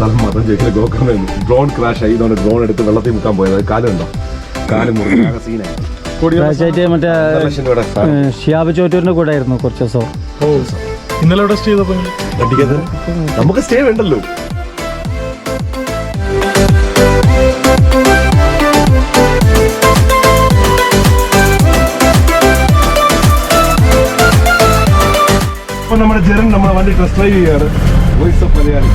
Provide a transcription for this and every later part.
മതം ചോദിക്കല് ഗോകർമ്മ drone crash ആയി. ഇതുകൊണ്ട് ഡ്രോൺ എടുത്ത് വെള്ളത്തിൽ മുക്കാൻ പോയത്. കാലുണ്ടോ? കാല് മുറിഞ്ഞ സീനായി. മറ്റേ ഷിയാബ് ചോറ്റൂരിന്റെ കൂടെ ആയിരുന്നു കുറച്ച് ദിവസം. ഇന്നലെ എവിടെ സ്റ്റേ ചെയ്തപ്പോ? നമുക്ക് സ്റ്റേ വേണ്ടല്ലോ. ഇപ്പൊ നമ്മുടെ ജെറൻ നമ്മുടെ വണ്ടി ടെസ്റ്റ് ഡ്രൈവ് ചെയ്യാറ്. Voice of Malayali.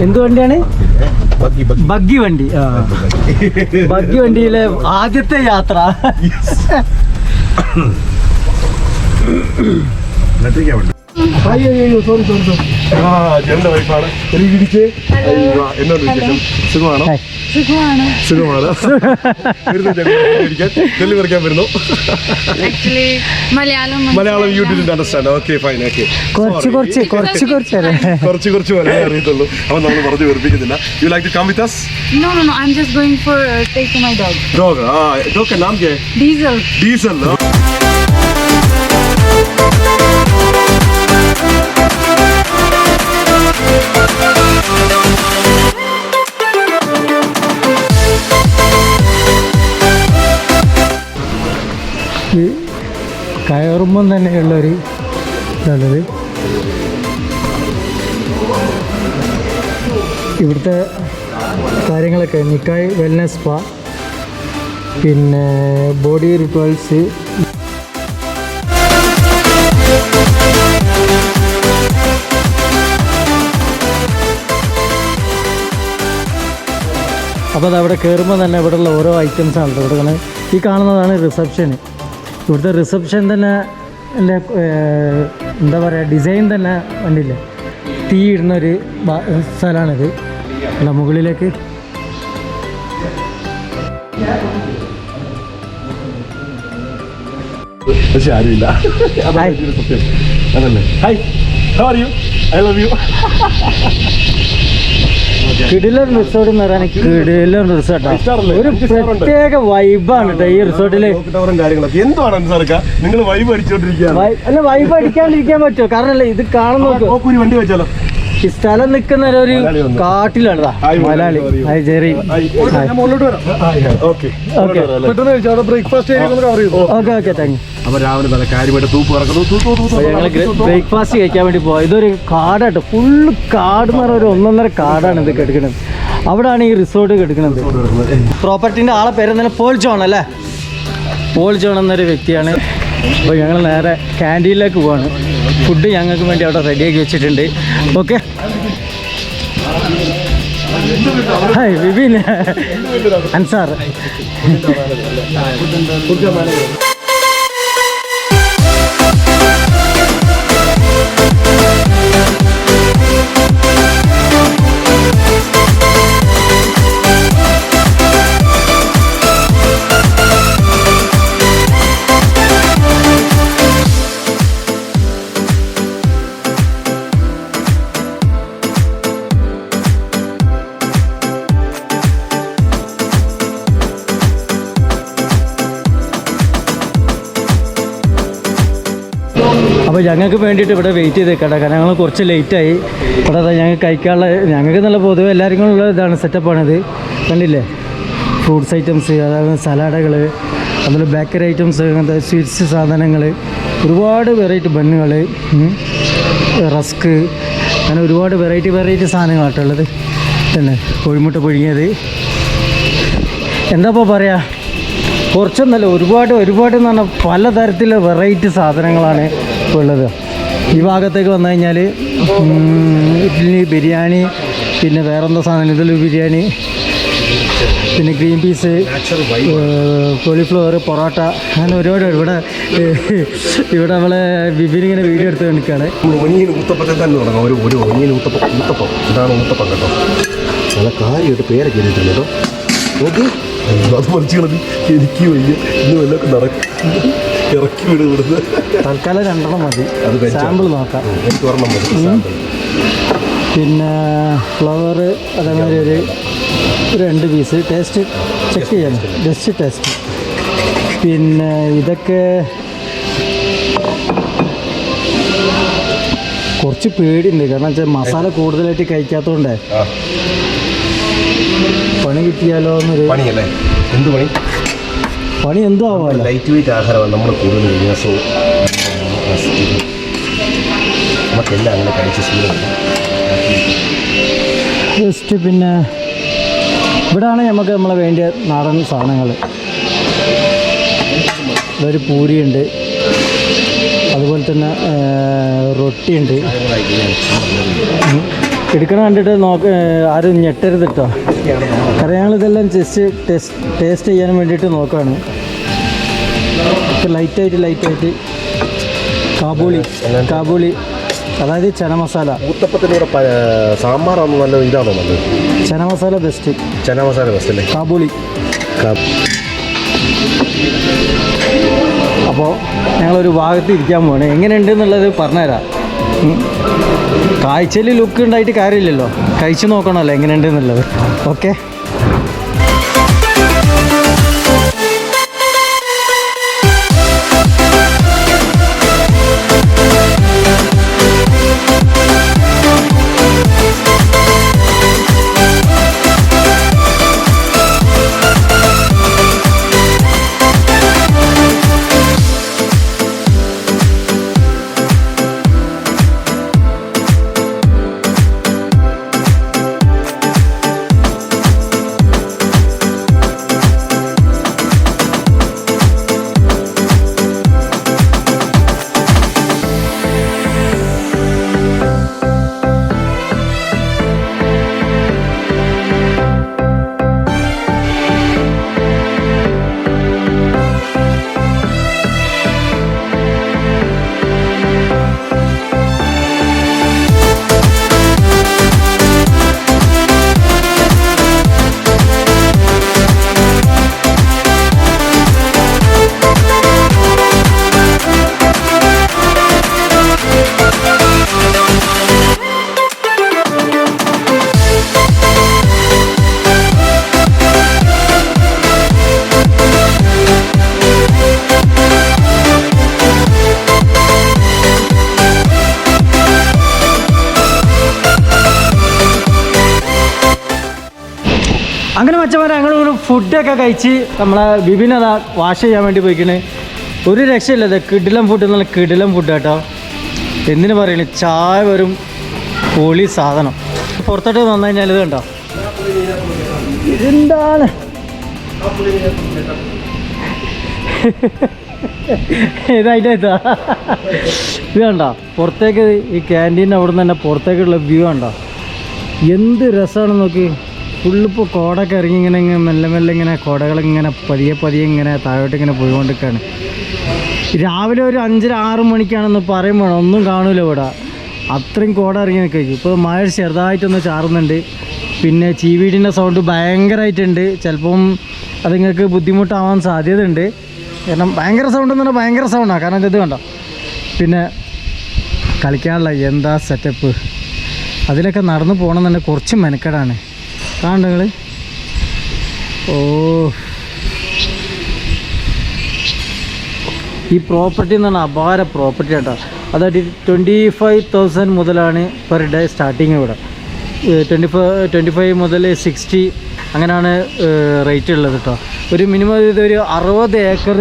എന്ത് വണ്ടിയാണ്? ബഗ്ഗി വണ്ടി. ബഗ്ഗി വണ്ടിയിലെ ആദ്യത്തെ യാത്ര. സുഖമാണോ? സുഖമാണ്. Malayalam you didn't understand. Okay fine. Okay കുറച്ച് മലയാളം അറിയത്തുള്ളൂ. അപ്പൊ നമ്മൾ പറഞ്ഞു വെറുപ്പിക്കുന്നില്ല. You like to come with us? No, I'm just going for take to my dog. Dog. Dog का नाम क्या है? Diesel. Diesel. കയറുമ്പം തന്നെയുള്ളൊരു ഇതാണത്. ഇവിടുത്തെ കാര്യങ്ങളൊക്കെ നിക്കായ് വെൽനസ് സ്പാ, പിന്നെ ബോഡി റിച്വൽസ്, അപ്പോൾ അതവിടെ കയറുമ്പോൾ തന്നെ ഇവിടെയുള്ള ഓരോ ഐറ്റംസാണ്. ഇവിടെ ഈ കാണുന്നതാണ് റിസപ്ഷന്. ഇവിടുത്തെ റിസപ്ഷൻ തന്നെ എന്താ പറയുക, ഡിസൈൻ തന്നെ കണ്ടില്ല. തീ ഇടുന്നൊരു സ്ഥലമാണിത്. അല്ല, മുകളിലേക്ക് പക്ഷെ ആരുമില്ല. അതല്ലേ. Hi, how are you? I love you. കിടിലൻ റിസോർട്ട് എന്ന് പറയാൻ കിടിലൻ റിസോർട്ടാണ്. ഒരു പ്രത്യേക വൈബാണ് കേട്ടോ ഈ റിസോർട്ടില്. കാര്യങ്ങളൊക്കെ എന്താണ് നിങ്ങൾ വൈബ് അടിച്ചോണ്ടിരിക്കുക? അല്ല, വൈബ് അടിക്കാണ്ടിരിക്കാൻ പറ്റുമോ? കാരണം അല്ലേ ഇത് കാണുന്നു. വണ്ടി വെച്ചാലോ? ഈ സ്ഥലം നിൽക്കുന്ന ഒരു കാട്ടിലാണ്. Malayali Jerry. Okay breakfast okay thank you. അപ്പൊ രാവിലെ നല്ല കാര്യമായിട്ട് തൂപ്പ് ഇറക്കുന്നു. ഞങ്ങൾ ബ്രേക്ക്ഫാസ്റ്റ് കഴിക്കാൻ വേണ്ടി പോവാം. ഇതൊരു കാടാട്ടോ, ഫുള്ള് കാട് എന്ന് പറഞ്ഞ ഒരു 1.5 കാടാണ് ഇത് കിടക്കുന്നത്. അവിടെയാണ് ഈ റിസോർട്ട് കിടക്കുന്നത്. പ്രോപ്പർട്ടിൻ്റെ ആളെ പേര് തന്നെ പോൾ ജോൺ അല്ലേ? പോൾ ജോൺ എന്നൊരു വ്യക്തിയാണ്. അപ്പോൾ ഞങ്ങൾ നേരെ ക്യാൻറ്റീനിലേക്ക് പോവാണ്. ഫുഡ് ഞങ്ങൾക്ക് വേണ്ടി അവിടെ റെഡിയാക്കി വെച്ചിട്ടുണ്ട്. ഓക്കെ. ഹായ് വിപിൻ, അൻസാർ. അപ്പോൾ ഞങ്ങൾക്ക് വേണ്ടിയിട്ട് ഇവിടെ വെയിറ്റ് ചെയ്ത് നിൽക്കട്ടെ. കാരണം ഞങ്ങൾ കുറച്ച് ലേറ്റായി. ഇവിടെ ഞങ്ങൾക്ക് കഴിക്കാനുള്ള, ഞങ്ങൾക്ക് നല്ല പൊതുവെ എല്ലാവർക്കും ഉള്ള ഇതാണ്, സെറ്റപ്പാണിത്. കണ്ടില്ലേ? ഫ്രൂട്ട്സ് ഐറ്റംസ്, അതായത് സലാഡുകൾ, അതുപോലെ ബേക്കറി ഐറ്റംസ്, അങ്ങനത്തെ സ്വീറ്റ്സ് സാധനങ്ങൾ, ഒരുപാട് വെറൈറ്റി ബണ്ണുകൾ, റസ്ക്, അങ്ങനെ ഒരുപാട് വെറൈറ്റി സാധനങ്ങളാട്ടോ ഉള്ളത്. തന്നെ കോഴിമുട്ട പുഴുങ്ങിയത്, എന്താ ഇപ്പോൾ പറയുക, കുറച്ചൊന്നല്ല, ഒരുപാട് എന്ന് പറഞ്ഞാൽ പലതരത്തിലുള്ള വെറൈറ്റി സാധനങ്ങളാണ് ഇപ്പോൾ ഉള്ളത്. ഈ ഭാഗത്തേക്ക് വന്നു കഴിഞ്ഞാൽ ഇഡ്ഡലി, ബിരിയാണി, പിന്നെ വേറെന്തോ സാധനം, ഇതിൽ ബിരിയാണി, പിന്നെ ഗ്രീൻ പീസ്, കോളിഫ്ലവർ, പൊറോട്ട, അങ്ങനെ ഒരുപാട്. ഇവിടെ നമ്മളെ വിപിൻ ഇങ്ങനെ വീഡിയോ എടുത്ത് നിൽക്കുകയാണ്. ഒനിയൻ ഊത്തപ്പത്തിൽ തന്നെ തുടങ്ങാം. ഒരു ഒനിയൻ ഊത്തപ്പം. ഇതാണ് ഊത്തപ്പം കേട്ടോ. നല്ല കാര്യമായിട്ട് പേരൊക്കെ എഴുതിയിട്ടുണ്ട് കേട്ടോ. നോക്ക്, അത് മറിച്ച് കളഞ്ഞ് എനിക്ക് വയ്യ, ഇന്ന് വല്ലതൊക്കെ നടക്കും. ഇറക്കി വിടുന്നത്. തൽക്കാലം 2 മതി, അത് വെച്ചാ. സാമ്പിൾ നോക്കാം. എനിക്ക് ഒരെണ്ണം മതി സാമ്പിൾ. പിന്നെ ഫ്ലവർ അതേമാതിരി ഒരു 2 പീസ് ടേസ്റ്റ് ചെക്ക് ചെയ്യണം, ജസ്റ്റ് ടേസ്റ്റ്. പിന്നെ ഇതൊക്കെ കുറച്ച് പേടിയുണ്ട്, കാരണം വെച്ചാൽ മസാല കൂടുതലായിട്ട് കഴിക്കാത്തതുകൊണ്ടേ ആ പണി കിട്ടിയാലോ എന്നൊരു പണിയല്ലേ. എന്ത് പണി? പണി എന്തോ ആവാമല്ലോ. ലൈറ്റ് വെയിറ്റ് ആഹാരമാണ് നമ്മൾ കൂടുതൽ കഴിഞ്ഞാൽ. സോ നമുക്കെല്ലാം അങ്ങനെ കഴിച്ച് ശീലമില്ല. ജസ്റ്റ് പിന്നെ ഇവിടെയാണ് നമുക്ക് നമ്മളെ വേണ്ടിയ നാടൻ സാധനങ്ങൾ. ഒരു പൂരിയുണ്ട്, അതുപോലെ തന്നെ റൊട്ടിയുണ്ട്. എടുക്കണം കണ്ടിട്ട് ആരും ഞെട്ടരുത് കേട്ടോ. കാരണം ഞങ്ങളിതെല്ലാം ജസ്റ്റ് ടേസ്റ്റ് ചെയ്യാൻ വേണ്ടിയിട്ട് നോക്കുകയാണ്. ലൈറ്റായിട്ട് കാബൂളി അതായത് ചന മസാല. ഊത്തപ്പത്തിനൂടെ സാമ്പാറാണോ നല്ലത്, ഇതാണോ നല്ലത്? ചന മസാല ബെസ്റ്റ്. ചന മസാല ബെസ്റ്റ് അല്ലേ? കാബൂളി. അപ്പോൾ ഞങ്ങളൊരു ഭാഗത്ത് ഇരിക്കാൻ പോവാണ്. എങ്ങനെയുണ്ട് എന്നുള്ളത് പറഞ്ഞുതരാം. കാഴ്ചയിൽ ലുക്ക് ഉണ്ടായിട്ട് കാര്യമില്ലല്ലോ, കഴിച്ച് നോക്കണമല്ലോ എങ്ങനെയുണ്ട് എന്നുള്ളത്. ഓക്കെ. അങ്ങനെ മച്ചന്മാരെ ഞങ്ങളൊരു ഫുഡൊക്കെ കഴിച്ച് നമ്മളെ ബിബിനതാ വാഷ് ചെയ്യാൻ വേണ്ടി പോയിക്കണേ. ഒരു രക്ഷയില്ല, ഇത് കിടിലം ഫുഡ് എന്നുള്ള കിടിലം ഫുഡ് കേട്ടോ. എന്തിനു പറയണേ, ചായ വരും പൊളി സാധനം. പുറത്തോട്ട് വന്നു കഴിഞ്ഞാൽ ഇത് കണ്ടോ, ഇതെന്താണ് ഇതായിട്ടാ ഇത് കണ്ടോ. പുറത്തേക്ക് ഈ ക്യാൻറ്റീൻ അവിടെ നിന്ന് തന്നെ പുറത്തേക്കുള്ള വ്യൂ കണ്ടോ, എന്ത് രസമാണെന്ന് നോക്കി. ഫുള്ളിപ്പോൾ കോടൊക്കെ ഇറങ്ങി ഇങ്ങനെ മെല്ലെ മെല്ലെ ഇങ്ങനെ കോടകളിങ്ങനെ പതിയെ ഇങ്ങനെ താഴോട്ട് ഇങ്ങനെ പോയിക്കൊണ്ടിരിക്കുകയാണ്. രാവിലെ ഒരു 5-6 മണിക്കാണെന്ന് പറയുമ്പോൾ ഒന്നും കാണൂല ഇവിടെ, അത്രയും കോട ഇറങ്ങി നിൽക്കും. ഇപ്പോൾ മഴ ചെറുതായിട്ടൊന്ന് ചാറുന്നുണ്ട്. പിന്നെ ചീവീടിൻ്റെ സൗണ്ട് ഭയങ്കരമായിട്ടുണ്ട്. ചിലപ്പം അത് നിങ്ങൾക്ക് ബുദ്ധിമുട്ടാവാൻ സാധ്യതയുണ്ട്. കാരണം ഭയങ്കര സൗണ്ട് എന്ന് പറഞ്ഞാൽ ഭയങ്കര സൗണ്ടാണ്. കാരണം ഇത് കണ്ടോ, പിന്നെ കളിക്കാനുള്ള എന്താ സെറ്റപ്പ്. അതിലൊക്കെ നടന്നു പോകണമെന്നുണ്ടെങ്കിൽ കുറച്ച് മെനക്കെടാണ്. കാണണ്ട നിങ്ങൾ. ഓ, ഈ പ്രോപ്പർട്ടി എന്ന് പറഞ്ഞാൽ അപാര പ്രോപ്പർട്ടി കേട്ടോ. അതായത് 25,000 മുതലാണ് പെർ ഡേ സ്റ്റാർട്ടിങ് ഇവിടെ. 25 മുതൽ 60 അങ്ങനെയാണ് റേറ്റ് ഉള്ളത് കേട്ടോ. ഒരു മിനിമം ഇതൊരു 60 ഏക്കർ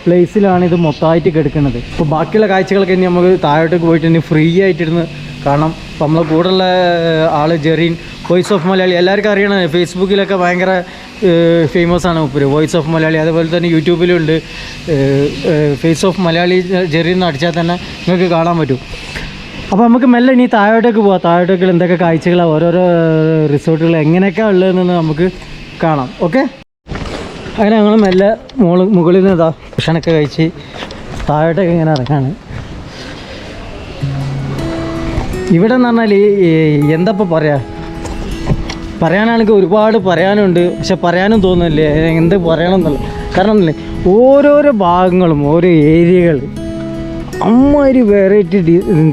പ്ലേസിലാണ് ഇത് മൊത്തമായിട്ട് കിടക്കുന്നത്. ഇപ്പോൾ ബാക്കിയുള്ള കാഴ്ചകളൊക്കെ ഇനി നമുക്ക് താഴോട്ടേക്ക് പോയിട്ട് ഇനി ഫ്രീ ആയിട്ടിരുന്ന് കാണാം. അപ്പോൾ നമ്മളെ കൂടെയുള്ള ആൾ ജെറീൻ, വോയിസ് ഓഫ് മലയാളി, എല്ലാവർക്കും അറിയണം. ഫേസ്ബുക്കിലൊക്കെ ഭയങ്കര ഫേമസ് ആണ് ഉപ്പര്, വോയിസ് ഓഫ് മലയാളി. അതുപോലെ തന്നെ യൂട്യൂബിലുണ്ട് ഫേസ് ഓഫ് മലയാളി ജെറീൻ എന്ന് അടിച്ചാൽ തന്നെ നിങ്ങൾക്ക് കാണാൻ പറ്റും. അപ്പോൾ നമുക്ക് മെല്ലെ ഇനി താഴോട്ടേക്ക് പോവാം. താഴോട്ടേക്ക് എന്തൊക്കെ കാഴ്ചകളാണ്, ഓരോരോ റിസോർട്ടുകൾ എങ്ങനെയൊക്കെ ഉള്ളതെന്ന് നമുക്ക് കാണാം. ഓക്കെ. അങ്ങനെ ഞങ്ങൾ മെല്ലെ മുകളിൽ നിന്ന് ഭക്ഷണമൊക്കെ കഴിച്ച് താഴോട്ടേക്ക് ഇങ്ങനെ ഇറങ്ങാണ്. ഇവിടെ എന്ന് പറഞ്ഞാൽ എന്താ പറയാനാണെങ്കിൽ ഒരുപാട് പറയാനുണ്ട്. പക്ഷെ പറയാനും തോന്നുന്നില്ലേ എന്ത് പറയണം എന്നുള്ളത്. കാരണം എന്നല്ലേ, ഓരോരോ ഭാഗങ്ങളും ഓരോ ഏരിയകൾ അമ്മാതിരി വെറൈറ്റി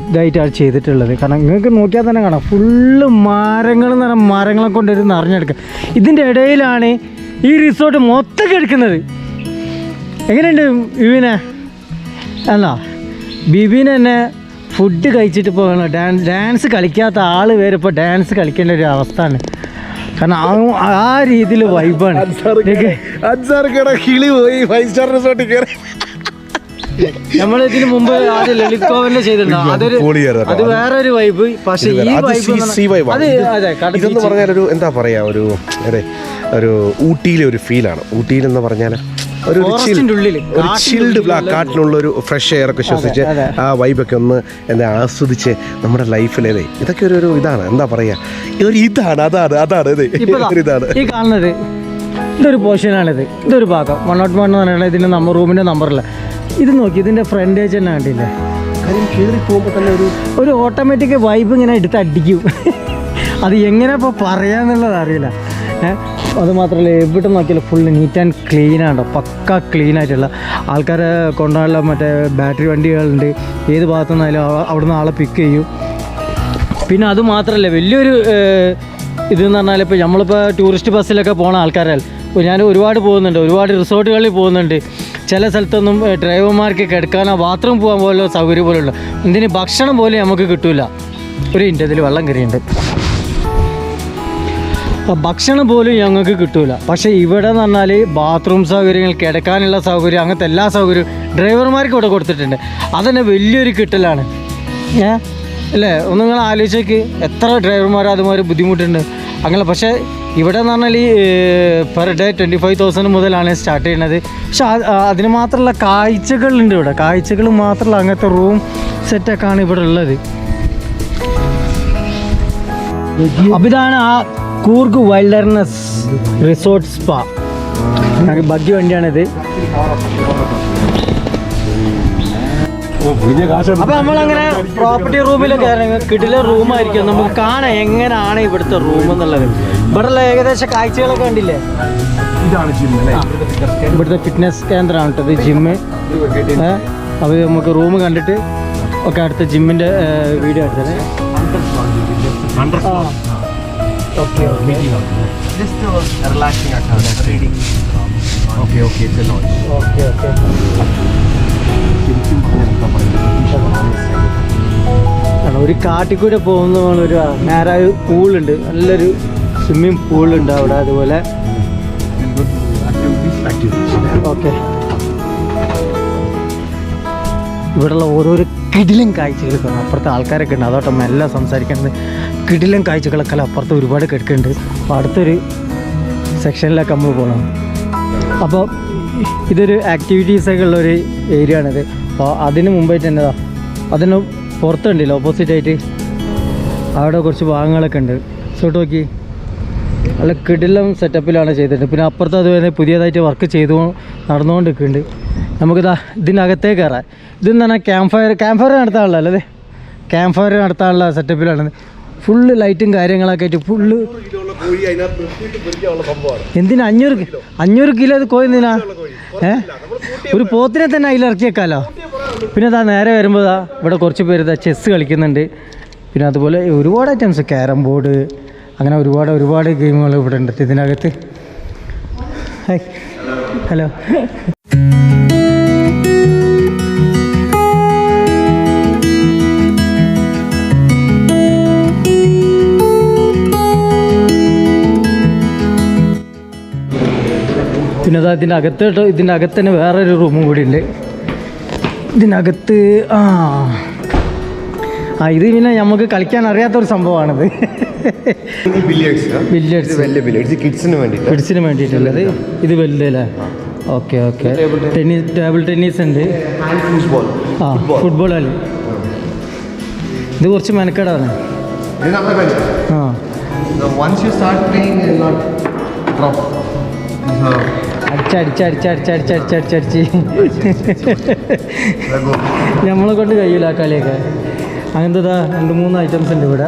ഇതായിട്ടാണ് ചെയ്തിട്ടുള്ളത്. കാരണം നിങ്ങൾക്ക് നോക്കിയാൽ തന്നെ കാണാം ഫുള്ള് മരങ്ങൾ എന്ന് പറഞ്ഞാൽ മരങ്ങളെ കൊണ്ടൊരു നിറഞ്ഞെടുക്കുക. ഇതിൻ്റെ ഇടയിലാണ് ഈ റിസോർട്ട് മൊത്തം കിടക്കുന്നത്. എങ്ങനെയുണ്ട് ബിബീനെ? അല്ല ബിബീനെ തന്നെ ഫുഡ് കഴിച്ചിട്ട് ഇപ്പോൾ ഡാൻസ് കളിക്കാത്ത ആൾ വരെ ഇപ്പോൾ ഡാൻസ് കളിക്കേണ്ട ഒരു അവസ്ഥയാണ്. കാരണം ആ രീതിയിൽ വൈബാണ്. കിളി പോയി 5 സ്റ്റാർ റിസോർട്ടിൽ കയറി. നമ്മൾ ഇതിന് മുമ്പ് ആദ്യം ലളിത് കോവലിനെ ചെയ്തിട്ടുണ്ടോ? അത് വേറൊരു വൈബ്. പക്ഷേ ഈ വൈബ് ഇതെന്ന് പറഞ്ഞാൽ ഒരു എന്താ പറയാ, ഒരു ഊട്ടിയിലെ ഒരു ഫീലാണ്. ഊട്ടിയിൽ എന്ന് പറഞ്ഞാൽ ഒരു ചിൽഡ് കാട്ടിനുള്ള ഒരു ഫ്രഷ് എയർ ഒക്കെ ശ്വസിച്ച് ആ വൈബൊക്കെ ഒന്ന് എന്താ ആസ്വദിച്ച് നമ്മുടെ ലൈഫിലേതേ ഇതൊക്കെ ഒരു ഇതാണ്. എന്താ പറയാ, ഒരു ഇതാണ് അതാണ് ഇതാണ് ഈ കാണുന്നത്. ഇതൊരു പോർഷനാണിത്. ഇതൊരു ഭാഗം 101 എന്ന് പറഞ്ഞാൽ ഇതിൻ്റെ റൂമിൻ്റെ നമ്പറില്ല. ഇത് നോക്കി ഇതിൻ്റെ ഫ്രണ്ടേജ് തന്നെ കണ്ടില്ലേ? കയറി പോകുമ്പോൾ തന്നെ ഒരു ഓട്ടോമാറ്റിക് വൈബ് ഇങ്ങനെ എടുത്ത് അടിക്കും. അത് എങ്ങനെ ഇപ്പോൾ പറയാന്നുള്ളത് അറിയില്ല. അത് മാത്രമല്ല എവിടെ നോക്കിയാലും ഫുള്ള് നീറ്റ് ആൻഡ് ക്ലീനാണ്. പക്ക ക്ലീനായിട്ടുള്ള ആൾക്കാരെ കൊണ്ടുപോകാനുള്ള മറ്റേ ബാറ്ററി വണ്ടികളുണ്ട്. ഏത് ഭാഗത്തു നിന്നാലും അവിടുന്ന് ആളെ പിക്ക് ചെയ്യും. പിന്നെ അത് മാത്രമല്ല വലിയൊരു ഇതെന്ന് പറഞ്ഞാൽ ഇപ്പോൾ നമ്മളിപ്പോൾ ടൂറിസ്റ്റ് ബസ്സിലൊക്കെ പോണ ആൾക്കാരാൽ ഞാൻ ഒരുപാട് പോകുന്നുണ്ട്, ഒരുപാട് റിസോർട്ടുകളിൽ പോകുന്നുണ്ട്. ചില സ്ഥലത്തൊന്നും ഡ്രൈവർമാർക്ക് കിടക്കാനോ ബാത്റൂം പോകാൻ പോലോ സൗകര്യം പോലുള്ള ഇതിന് ഭക്ഷണം പോലും നമുക്ക് കിട്ടില്ല. ഒരു ഇതിൽ വെള്ളം കയറിയുണ്ട്. ഭക്ഷണം പോലും ഞങ്ങൾക്ക് കിട്ടില്ല. പക്ഷേ ഇവിടെ എന്ന് പറഞ്ഞാൽ ബാത്റൂം സൗകര്യങ്ങൾ, കിടക്കാനുള്ള സൗകര്യം, അങ്ങനത്തെ എല്ലാ സൗകര്യവും ഡ്രൈവർമാർക്ക് ഇവിടെ കൊടുത്തിട്ടുണ്ട്. അതന്നെ വലിയൊരു കിട്ടലാണ്. അല്ലേ? ഒന്ന് നിങ്ങൾ ആലോചിച്ചേക്ക്, എത്ര ഡ്രൈവർമാർ അതുമാതിരി ബുദ്ധിമുട്ടുണ്ട് അങ്ങനെ. പക്ഷേ ഇവിടെ എന്ന് പറഞ്ഞാൽ ഈ പെർ ഡേ 25,000 മുതലാണ് സ്റ്റാർട്ട് ചെയ്യുന്നത്. പക്ഷെ അതിന് മാത്രമുള്ള കാഴ്ചകളുണ്ട് ഇവിടെ. കാഴ്ചകൾ മാത്രമല്ല, അങ്ങനത്തെ റൂം സെറ്റൊക്കെയാണ് ഇവിടെ ഉള്ളത്. അപ്പോൾ ഇതാണ് ആ Coorg wilderness resort spa. Buggy വണ്ടിയാണിത്. അപ്പോൾ നമ്മളങ്ങനെ പ്രോപ്പർട്ടി റൂമിലൊക്കെ കിടില റൂമായിരിക്കും. നമുക്ക് കാണാം എങ്ങനെയാണ് ഇവിടുത്തെ റൂം എന്നുള്ളത്. ഇവിടെയുള്ള ഏകദേശം കാഴ്ചകളൊക്കെ കണ്ടില്ലേ? ഇതാണ് ജിം. ഇവിടുത്തെ ഫിറ്റ്നസ് കേന്ദ്രമാണ് കേട്ടത്, ജിമ്മ്. അപ്പോൾ നമുക്ക് റൂം കണ്ടിട്ട് ഒക്കെ അടുത്ത ജിമ്മിൻ്റെ വീഡിയോ എടുത്തത്. Okay okay okay okay okay okay. ഒരു കാട്ടിക്കൂടെ പോകുന്ന ഒരു നേരെ പൂളുണ്ട്, നല്ലൊരു സ്വിമ്മിങ് പൂളുണ്ട് അവിടെ. അതുപോലെ ഓക്കെ ഇവിടെയുള്ള ഓരോരോ കിടിലൻ കാഴ്ചകൾ കാണാം. അപ്പുറത്തെ ആൾക്കാരൊക്കെ ഉണ്ട്, അതോട്ടെ മെല്ലെ സംസാരിക്കുന്നത്. കിടിലൻ കാഴ്ചകളൊക്കെ അപ്പുറത്ത് ഒരുപാട് കിടക്കുന്നുണ്ട്. അപ്പോൾ അടുത്തൊരു സെക്ഷനിലൊക്കെ നമ്മൾ പോകണം. അപ്പോൾ ഇതൊരു ആക്ടിവിറ്റീസൊക്കെ ഉള്ളൊരു ഏരിയ ആണിത്. അപ്പോൾ അതിന് മുമ്പായിട്ട് എന്നതാ അതിന് പുറത്തുണ്ടല്ലോ ഓപ്പോസിറ്റായിട്ട് അവിടെ കുറച്ച് ഭാഗങ്ങളൊക്കെ ഉണ്ട്. സോട്ട് നോക്കി നല്ല കിടിലം സെറ്റപ്പിലാണ് ചെയ്തിട്ടുണ്ട്. പിന്നെ അപ്പുറത്ത് അതുപോലെ പുതിയതായിട്ട് വർക്ക് നടന്നുകൊണ്ടിരിക്കുന്നുണ്ട്. നമുക്കിതാ ഇതിനകത്തേ കയറാം. ഇതെന്ന് പറഞ്ഞാൽ ക്യാമ്പ് ഫയർ നടത്താനുള്ള അല്ലേ? ക്യാമ്പ് ഫയർ നടത്താനുള്ള സെറ്റപ്പിലാണ്. ഫുള്ള് ലൈറ്റും കാര്യങ്ങളൊക്കെ ആയിട്ട് ഫുള്ള്. എന്തിനാ 500 കിലോ ഇത് കോയുന്നതിനാ? ഒരു പോത്തിനെ തന്നെ അതിലിറക്കി വെക്കാമല്ലോ. പിന്നെ അതാ നേരെ വരുമ്പോൾ ഇവിടെ കുറച്ച് പേര് ചെസ്സ് കളിക്കുന്നുണ്ട്. പിന്നെ അതുപോലെ ഒരുപാട് ഐറ്റംസ്, ക്യാരം ബോർഡ്, അങ്ങനെ ഒരുപാട് ഗെയിമുകൾ ഇവിടെ ഉണ്ട് ഇതിനകത്ത്. ഹലോ. പിന്നെ അതാ ഇതിൻ്റെ അകത്ത് തന്നെ വേറൊരു റൂമും കൂടി ഉണ്ട്. ഇതിനകത്ത് ഇത് പിന്നെ നമുക്ക് കളിക്കാൻ അറിയാത്തൊരു സംഭവമാണിത്. ബില്ലിയേഴ്സ് കിഡ്സിന് വേണ്ടിയിട്ടുള്ളത്. ഇത് വലുതല്ലേ? Okay okay. ടേബിൾ ടെന്നീസ് ഉണ്ട്. ഫുട്ബോൾ കളി. ഇത് കുറച്ച് മെനക്കേടാണ്. അടിച്ചടിച്ച് നമ്മളെ കൊണ്ട് കഴിയില്ല ആ കളിയൊക്കെ. അങ്ങനത്തെ 2-3 ഐറ്റംസ് ഉണ്ട് ഇവിടെ.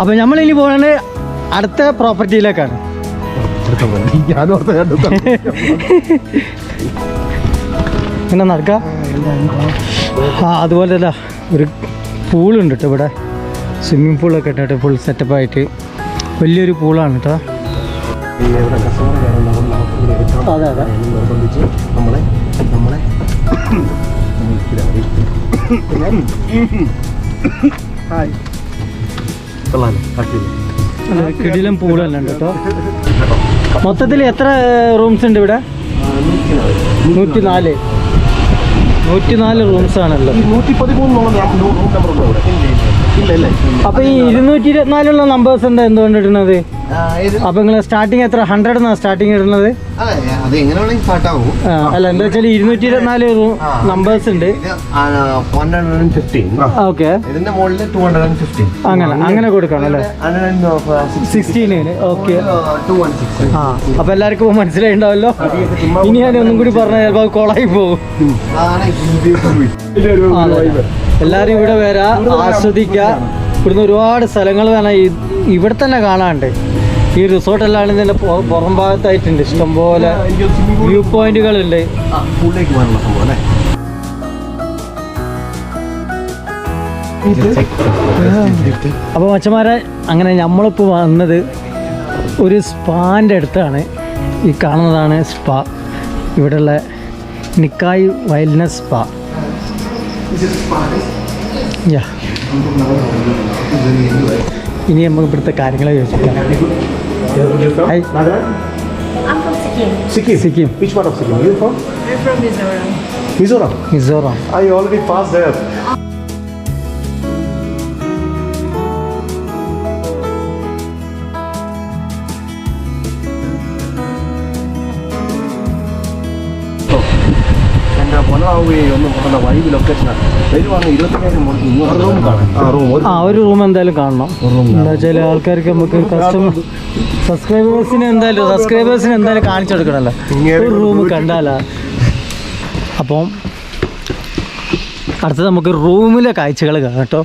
അപ്പോൾ നമ്മളിനി പോകുന്നത് അടുത്ത പ്രോപ്പർട്ടിയിലേക്കാണ്. ഇങ്ങനെ നടക്കാം. അതുപോലെ തന്നെ ഒരു പൂളുണ്ട് കേട്ടോ ഇവിടെ, സ്വിമ്മിങ് പൂളൊക്കെ ഇട്ടിട്ട് ഫുൾ സെറ്റപ്പായിട്ട് വലിയൊരു പൂളാണ് കേട്ടോ. അതെ അതെ കിടിലം പൂളല്ല കേട്ടോ. മൊത്തത്തിൽ എത്ര റൂംസ് ഉണ്ട് ഇവിടെ? 104 റൂംസ് ആണല്ലോ. 113 അപ്പോൾ ഈ 224 നമ്പേഴ്സ് എന്താ എന്തുകൊണ്ട് ഇടുന്നത്? അപ്പോൾ നിങ്ങൾ സ്റ്റാർട്ടിങ് എത്ര 100 എന്നാണ് സ്റ്റാർട്ടിങ് ഇടുന്നത്? അല്ല എന്താ വെച്ചാൽ 224 നമ്പേഴ്സ് ഉണ്ട്. ഓക്കെ, അങ്ങനെ കൊടുക്കണം അല്ലേ? 16. ഓക്കെ, അപ്പോൾ എല്ലാവർക്കും മനസ്സിലായിണ്ടാവല്ലോ. ഇനി ഞാൻ ഒന്നും കൂടി പറഞ്ഞാൽ ചിലപ്പോൾ കോളായി പോകും. എല്ലാവരും ഇവിടെ വരാ, ആസ്വദിക്കുക. ഇവിടുന്ന് ഒരുപാട് സ്ഥലങ്ങൾ വേണം ഇവിടെ തന്നെ കാണാണ്ട്. ഈ റിസോർട്ടെല്ലാം ഇതിൻ്റെ പുറം ഭാഗത്തായിട്ടുണ്ട്, ഇഷ്ടംപോലെ വ്യൂ പോയിന്റുകളുണ്ട്. അപ്പോൾ മച്ചന്മാരെ, അങ്ങനെ നമ്മളിപ്പോൾ വന്നത് ഒരു സ്പാൻ്റെ അടുത്താണ്. ഈ കാണുന്നതാണ് സ്പാ, ഇവിടെയുള്ള നിക്കായ് വൈൽഡ്നസ് സ്പാ. ഇനി നമുക്ക് ഇവിടുത്തെ കാര്യങ്ങളെ ചോദിച്ചിട്ടാണ്. I'm from Sikkim. Sikkim. Which part of Sikkim? You from? I'm from Mizoram. Mizoram. I already passed there. ഒരു റൂം എന്തായാലും കാണണം. എന്താ വെച്ചാൽ ആൾക്കാർക്ക് നമുക്ക് സബ്സ്ക്രൈബേഴ്സിന് എന്തായാലും കാണിച്ചു കൊടുക്കണമല്ലോ. ഒരു റൂം കണ്ടാലാ. അപ്പം അടുത്തത് നമുക്ക് റൂമിലെ കാഴ്ചകൾ കാണാം കേട്ടോ.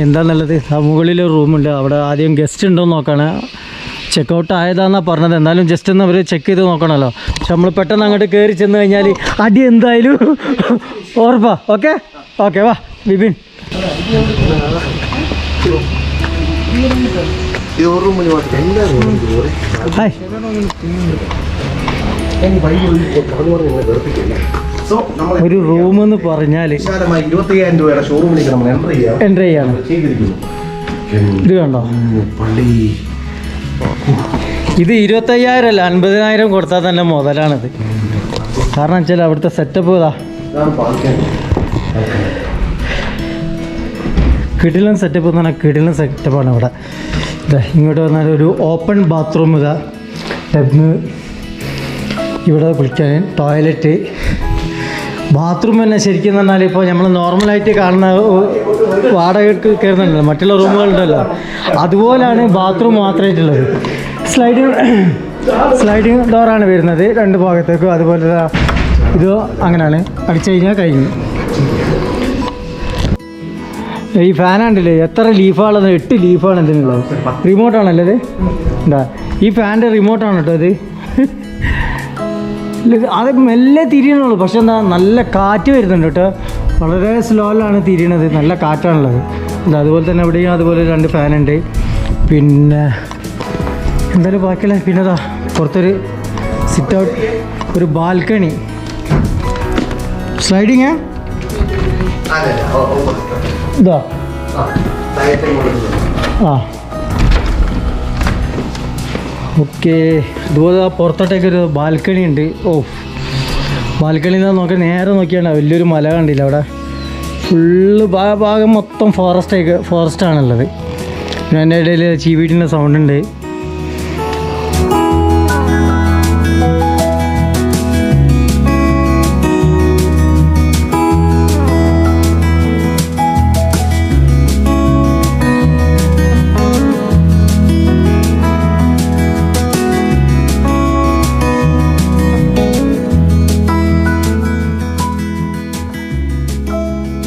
എന്താണെന്നുള്ളത് മുകളിലൊരു റൂമുണ്ട്, അവിടെ ആദ്യം ഗസ്റ്റ് ഉണ്ടോ എന്ന് നോക്കണം. ചെക്കൗട്ട് ആയതാണെന്നാണ് പറഞ്ഞത്. എന്തായാലും ജസ്റ്റ് ഒന്ന് അവർ ചെക്ക് ചെയ്ത് നോക്കണമല്ലോ. പക്ഷെ നമ്മൾ പെട്ടെന്ന് അങ്ങോട്ട് കയറി ചെന്ന് കഴിഞ്ഞാൽ അടി എന്തായാലും ഓർപ്പാ. ഓക്കെ വാ ബിബിൻ. ഹായ്. ഒരു റൂം എന്ന് പറഞ്ഞാൽ 25,000 രൂപയുടെ ഷോറൂമിലേക്ക് നമ്മൾ എൻ്റർ ചെയ്യാണ്. ഇത് കണ്ടോ, ഇത് 25,000 അല്ല 50,000 കൊടുത്താൽ തന്നെ മുതലാണിത്. കാരണം വെച്ചാൽ അവിടുത്തെ സെറ്റപ്പ് ഇതാ കിടിലൻ സെറ്റപ്പ് എന്ന് പറഞ്ഞാൽ കിടിലൻ സെറ്റപ്പാണ് ഇവിടെ. ഇങ്ങോട്ട് വന്നാൽ ഒരു ഓപ്പൺ ബാത്റൂം, ഇതാ ഇവിടെ കുളിക്കാൻ ടോയ്ലറ്റ്. ബാത്റൂം തന്നെ ശരിക്കും പറഞ്ഞാൽ ഇപ്പോൾ നമ്മൾ നോർമലായിട്ട് കാണുന്ന വാടകയ്ക്ക് കയറുന്നുണ്ടല്ലോ, മറ്റുള്ള റൂമുകളുണ്ടല്ലോ, അതുപോലെയാണ് ബാത്റൂം മാത്രമായിട്ടുള്ളത്. സ്ലൈഡിങ് ഡോറാണ് വരുന്നത് 2 ഭാഗത്തേക്കും. അതുപോലെ ഇത് അങ്ങനെയാണ്, അടിച്ചു കഴിഞ്ഞാൽ കഴിഞ്ഞു. ഈ ഫാനാണ്ടില്ലേ എത്ര ലീഫാണുള്ളത്? 8 ലീഫാണ് ഇതിനുള്ളത്. റിമോട്ടാണല്ലേ ഇത്? എന്താ ഈ ഫാനിൻ്റെ റിമോട്ടാണ് കേട്ടോ ഇത്. അത് മെല്ലെ തിരിയണുള്ളൂ, പക്ഷെ എന്താ നല്ല കാറ്റ് വരുന്നുണ്ട് കേട്ടോ. വളരെ സ്ലോയിലാണ് തിരിയണത്, നല്ല കാറ്റാണുള്ളത്. അതുപോലെ തന്നെ ഇവിടെയും അതുപോലെ 2 ഫാനുണ്ട്. പിന്നെ എന്തായാലും ബാക്കിയുള്ള പിന്നെ ഇതാ പുറത്തൊരു സിറ്റ് ഔട്ട്, ഒരു ബാൽക്കണി. സ്ലൈഡിങ് ഇതാ ഓക്കെ. ഇതുപോലെ പുറത്തോട്ടേക്കൊരു ബാൽക്കണി ഉണ്ട്. ബാൽക്കണി നോക്കി നേരെ നോക്കിയാണ് വലിയൊരു മല കണ്ടില്ല അവിടെ. ഫുള്ള് ഭാഗം മൊത്തം ഫോറസ്റ്റാണുള്ളത്. പിന്നെ അതിൻ്റെ ഇടയിൽ ചീവീടിൻ്റെ സൗണ്ട് ഉണ്ട്.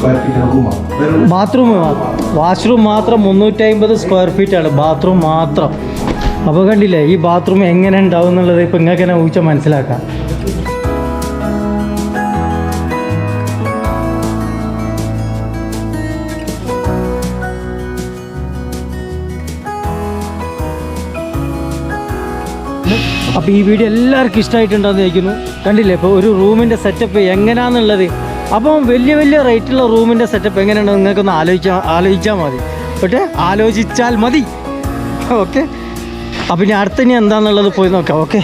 സ്ക്വയർ ഫീറ്റ് റൂമാണ്. ബാത്റൂം വാഷ്റൂം മാത്രം 350 സ്ക്വയർ ഫീറ്റ് ആണ് ബാത്റൂം മാത്രം. അപ്പോൾ കണ്ടില്ലേ ഈ ബാത്റൂം എങ്ങനെ ഉണ്ടാവും എന്നുള്ളത് ഇപ്പം നിങ്ങൾക്ക് തന്നെ ഊഹിച്ചാൽ മനസ്സിലാക്കാം. അപ്പോൾ ഈ വീഡിയോ എല്ലാവർക്കും ഇഷ്ടമായിട്ടുണ്ടെന്ന് ചോദിക്കുന്നു. കണ്ടില്ലേ ഇപ്പോൾ ഒരു റൂമിൻ്റെ സെറ്റപ്പ് എങ്ങനെയാണെന്നുള്ളത്. അപ്പം വലിയ വലിയ റേറ്റുള്ള റൂമിൻ്റെ സെറ്റപ്പ് എങ്ങനെയാണെന്ന് നിങ്ങൾക്കൊന്ന് ആലോചിച്ചാൽ മതി. ഓക്കെ, ആലോചിച്ചാൽ മതി. ഓക്കെ, അപ്പം ഇനി അടുത്തിനി എന്താണെന്നുള്ളത് പോയി നോക്കാം. ഓക്കെ,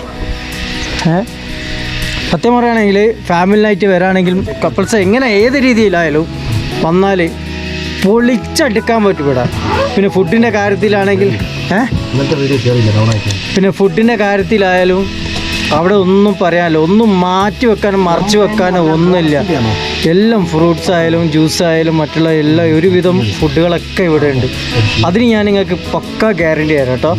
സത്യം പറയുകയാണെങ്കിൽ ഫാമിലി നൈറ്റ് വരാണെങ്കിലും കപ്പിൾസ് എങ്ങനെ ഏത് രീതിയിലായാലും വന്നാൽ പൊളിച്ചെടുക്കാൻ പറ്റും ഇവിടെ. പിന്നെ ഫുഡിൻ്റെ കാര്യത്തിലാണെങ്കിൽ പിന്നെ ഫുഡിൻ്റെ കാര്യത്തിലായാലും അവിടെ ഒന്നും പറയാനില്ല, ഒന്നും മാറ്റി വെക്കാനും മറച്ചു വെക്കാനോ ഒന്നുമില്ല. എല്ലാം ഫ്രൂട്ട്സ് ആയാലും ജ്യൂസ് ആയാലും മറ്റുള്ള എല്ലാ ഒരുവിധം ഫുഡുകളൊക്കെ ഇവിടെ ഉണ്ട്. അതിന് ഞാൻ നിങ്ങൾക്ക് പക്ക ഗ്യാരണ്ടി തരാം കേട്ടോ.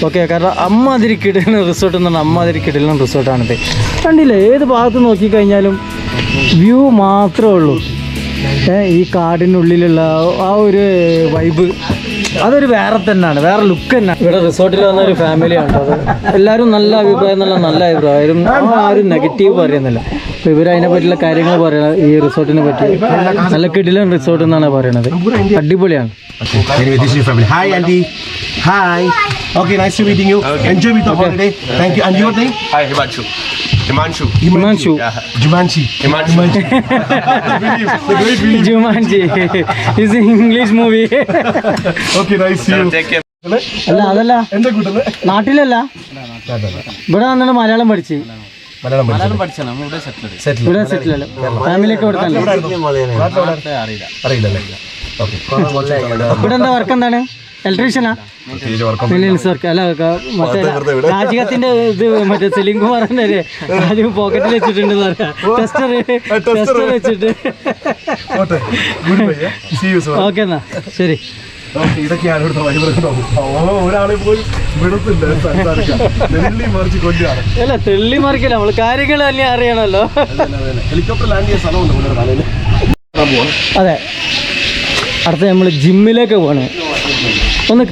ഓക്കെ, കാരണം അമ്മാതിരി കിടലിന് റിസോർട്ട് എന്ന് പറഞ്ഞാൽ അമ്മാതിരി കിടലിന് റിസോർട്ടാണിത്. കണ്ടില്ലേ, ഏത് ഭാഗത്ത് നോക്കിക്കഴിഞ്ഞാലും വ്യൂ മാത്രമേ ഉള്ളൂ. ഈ കാടിനുള്ളിലുള്ള ആ ഒരു വൈബ് അതൊരു വേറെ തന്നെയാണ്, വേറെ ലുക്ക് തന്നെയാണ്. ഇവിടെ റിസോർട്ടിൽ വന്ന ഒരു ഫാമിലിയാണ് അത്. എല്ലാവരും നല്ല അഭിപ്രായം, നല്ല അഭിപ്രായം, ആരും നെഗറ്റീവ് പറയുന്നില്ല. അപ്പോൾ ഇവർ അതിനെ പറ്റിയുള്ള കാര്യങ്ങൾ പറയണത്, ഈ റിസോർട്ടിനെ പറ്റി നല്ല കിടിലൻ റിസോർട്ട് എന്നാണ് പറയണത്. അടിപൊളിയാണ്. Hi Andy. Hi. Okay, nice to meeting you. Okay. Enjoy with the holiday. Thank you. And your name? Hi, Himanshu. Himanshu. Jumanji. Himanshu. Jumanji. It's an English movie. Okay, nice to see you. Take care. അല്ല അതല്ല, എന്താ കൂട്ടുന്നത്? നാട്ടിലല്ല, ഇവിടെ വന്നിട്ട് മലയാളം പഠിച്ച് ഇവിടെ സെറ്റിൽ അല്ല, ഫാമിലിയൊക്കെ ഇവിടെ തന്നെ. ഇവിടെ എന്താ വർക്ക് എന്താണ്? ഇലക്ട്രീഷ്യനാ? വർക്ക് അല്ല, മറ്റേ രാജകത്തിന്റെ ഇത് മറ്റേ സെലിം കുമാറിന്റെ രാജു പോക്കറ്റിൽ വെച്ചിട്ടുണ്ട് ടെസ്റ്റർ വെച്ചിട്ട്. ഓക്കെ എന്നാ ശരി. ഇതൊക്കെയാണ് ഇവിടുത്തെ വൈബ്. ഒരാളെ പോലും വിടത്തില്ല സംസാരിക്കാൻ. മറിച്ച് കൊല്ലുകയാണ്. അല്ല, തെള്ളി മറിക്കില്ല, നമ്മള് കാര്യങ്ങൾ തന്നെ അറിയണല്ലോ. ഹെലികോപ്റ്റർ ലാൻഡ് ചെയ്യാൻ സ്ഥലമുണ്ട്. അതെ, അടുത്ത നമ്മൾ ജിമ്മിലേക്ക് പോകണേ. ഒന്ന്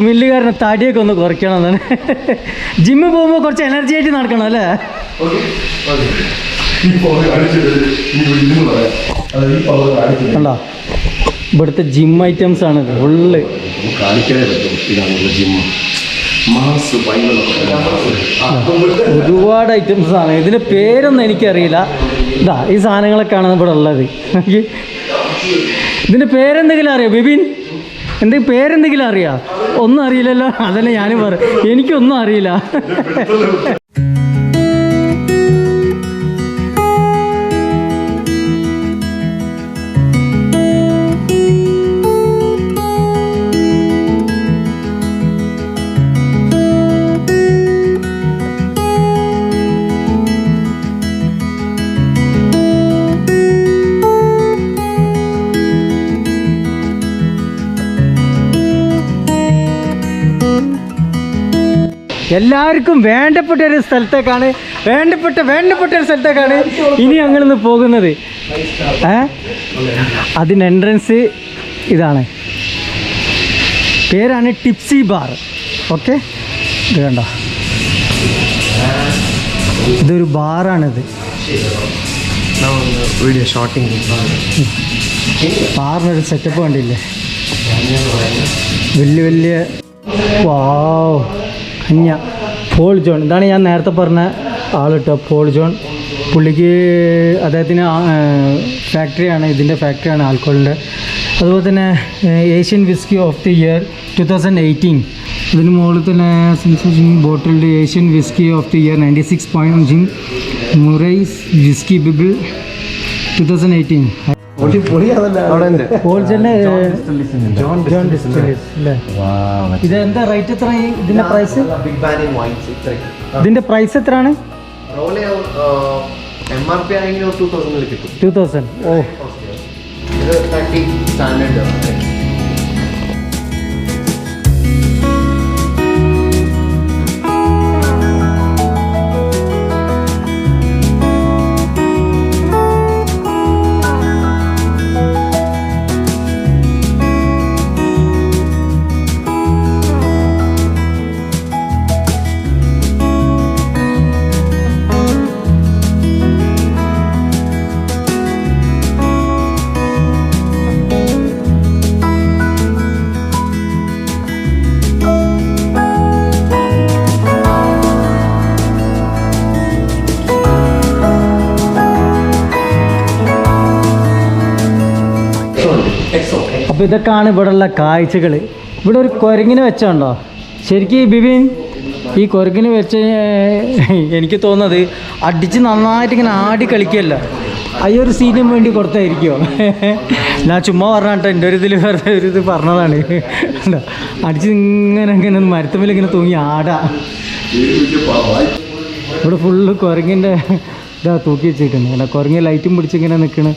മില്ലുകാരനെ തടിയൊക്കെ ഒന്ന് കുറയ്ക്കണം എന്നാണ്. ജിമ്മിൽ പോകുമ്പോൾ കുറച്ച് എനർജി ആയിട്ട് നടക്കണം അല്ലേ? കണ്ടോ, ഇവിടുത്തെ ജിം ഐറ്റംസ് ആണ് ഫുള്ള്. ഒരുപാട് ഐറ്റംസ് ആണ്. ഇതിൻ്റെ പേരൊന്നും എനിക്കറിയില്ല. ഇതാ ഈ സാധനങ്ങളൊക്കെയാണ് ഇവിടെ ഉള്ളത്. ഇതിൻ്റെ പേരെന്തെങ്കിലും അറിയോ ബിബിൻ? എന്തെങ്കിലും പേരെന്തെങ്കിലും അറിയാം? ഒന്നും അറിയില്ലല്ലോ. അതന്നെ ഞാനും പറയും, എനിക്കൊന്നും അറിയില്ല. എല്ലാവർക്കും വേണ്ടപ്പെട്ട ഒരു സ്ഥലത്തേക്കാണ് ഇനി ഞങ്ങളിന്ന് പോകുന്നത്. അതിന് എൻട്രൻസ് ഇതാണ്, പേരാണ് ടിപ്സി ബാർ. ഓക്കെ, ഇത് കണ്ടോ, ഇതൊരു ബാറാണിത്. വീഡിയോ ഷോട്ടിങ് ബാറിനൊരു സെറ്റപ്പ് കണ്ടില്ലേ, വലിയ വാവ്. കഞ്ഞ പോൾ ജോൺ, ഇതാണ് ഞാൻ നേരത്തെ പറഞ്ഞ ആൾ കേട്ടോ, പോൾ ജോൺ. പുള്ളിക്ക് അദ്ദേഹത്തിന് ഫാക്ടറിയാണ്, ഇതിൻ്റെ ഫാക്ടറിയാണ് ആൽക്കോളിൻ്റെ. അതുപോലെ തന്നെ Asian whisky of the year 2018. ഇതിന് മുകളിൽ തന്നെ bottled Asian whisky of the year 96 point Murray's whisky bible 2018. ഇത് എന്താ റേറ്റ് എത്ര? ഇതിന്റെ പ്രൈസ് എത്രയാണ്? MRP ആണെങ്കിൽ 2000 കിട്ടും. 2000. ഓ, ഇത് 30 സ്റ്റാൻഡേർഡ്. അപ്പോൾ ഇതൊക്കെയാണ് ഇവിടെയുള്ള കാഴ്ചകൾ. ഇവിടെ ഒരു കുരങ്ങിനെ വെച്ചുണ്ടോ ശരിക്കും ബിബിൻ? ഈ കുരങ്ങിന് വെച്ച് എനിക്ക് തോന്നുന്നത് അടിച്ച് നന്നായിട്ട് ഇങ്ങനെ ആടി കളിക്കുകയല്ല, അയ്യൊരു സീനും വേണ്ടി കൊടുത്തായിരിക്കുമോ? ഞാൻ ചുമ്മാ പറഞ്ഞാട്ടോ, എൻ്റെ ഒരു ഇതിൽ വെറുതെ ഒരു ഇത് പറഞ്ഞതാണ്. അടിച്ച് ഇങ്ങനെ മരത്തുമ്പിൽ ഇങ്ങനെ തൂങ്ങി ആടാ. ഇവിടെ ഫുള്ള് കുരങ്ങിൻ്റെ ഇതാ തൂക്കി വെച്ചിട്ടുണ്ട്. അല്ല കുരങ്ങി ലൈറ്റും പിടിച്ചിങ്ങനെ നിൽക്കണ്.